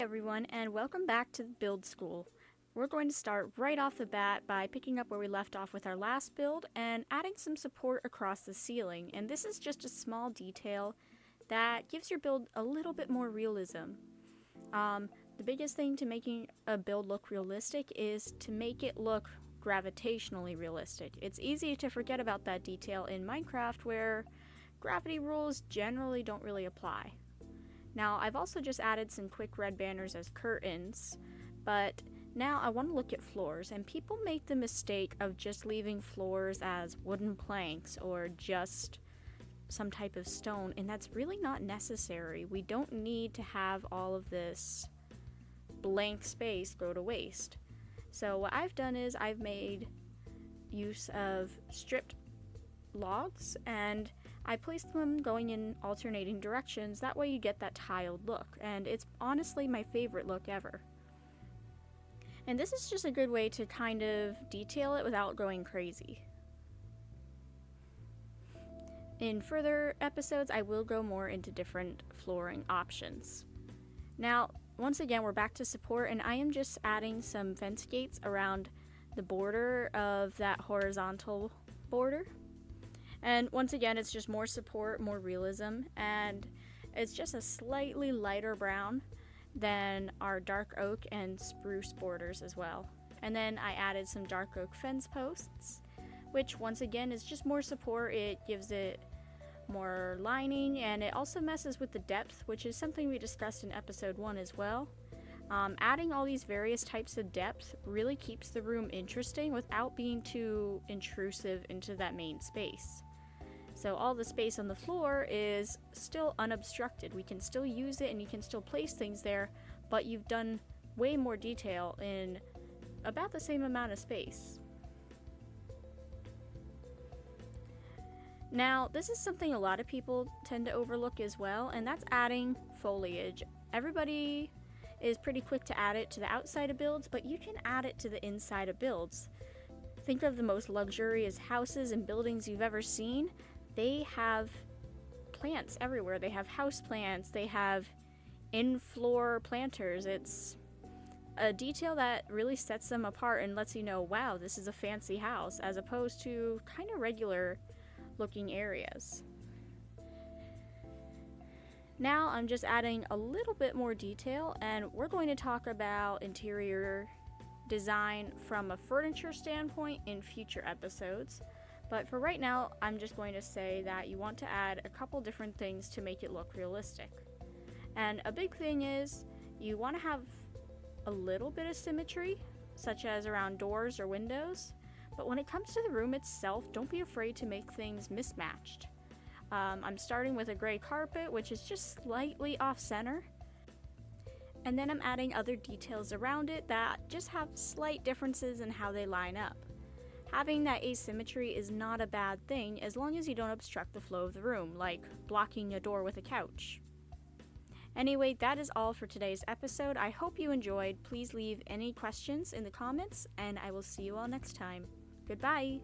Everyone, and welcome back to Build School. We're going to start right off the bat by picking up where we left off with our last build and adding some support across the ceiling. And this is just a small detail that gives your build a little bit more realism. The biggest thing to making a build look realistic is to make it look gravitationally realistic. It's easy to forget about that detail in Minecraft where gravity rules generally don't really apply. Now, I've also just added some quick red banners as curtains, but now I want to look at floors, and people make the mistake of just leaving floors as wooden planks or just some type of stone, and that's really not necessary. We don't need to have all of this blank space go to waste. So what I've done is I've made use of stripped logs and I placed them going in alternating directions. That way you get that tiled look, and it's honestly my favorite look ever. And this is just a good way to kind of detail it without going crazy. In further episodes, I will go more into different flooring options. Now, once again, we're back to support, and I am just adding some fence gates around the border of that horizontal border. And once again, it's just more support, more realism, and it's just a slightly lighter brown than our dark oak and spruce borders as well. And then I added some dark oak fence posts, which once again is just more support. It gives it more lining, and it also messes with the depth, which is something we discussed in episode 1 as well. Adding all these various types of depth really keeps the room interesting without being too intrusive into that main space. So all the space on the floor is still unobstructed. We can still use it and you can still place things there, but you've done way more detail in about the same amount of space. Now, this is something a lot of people tend to overlook as well, and that's adding foliage. Everybody is pretty quick to add it to the outside of builds, but you can add it to the inside of builds. Think of the most luxurious houses and buildings you've ever seen. They have plants everywhere. They have house plants, they have in-floor planters. It's a detail that really sets them apart and lets you know, wow, this is a fancy house, as opposed to kind of regular looking areas. Now I'm just adding a little bit more detail, and we're going to talk about interior design from a furniture standpoint in future episodes. But for right now, I'm just going to say that you want to add a couple different things to make it look realistic. And a big thing is you want to have a little bit of symmetry, such as around doors or windows. But when it comes to the room itself, don't be afraid to make things mismatched. I'm starting with a gray carpet, which is just slightly off center. And then I'm adding other details around it that just have slight differences in how they line up. Having that asymmetry is not a bad thing as long as you don't obstruct the flow of the room, like blocking a door with a couch. Anyway, that is all for today's episode. I hope you enjoyed. Please leave any questions in the comments, and I will see you all next time. Goodbye!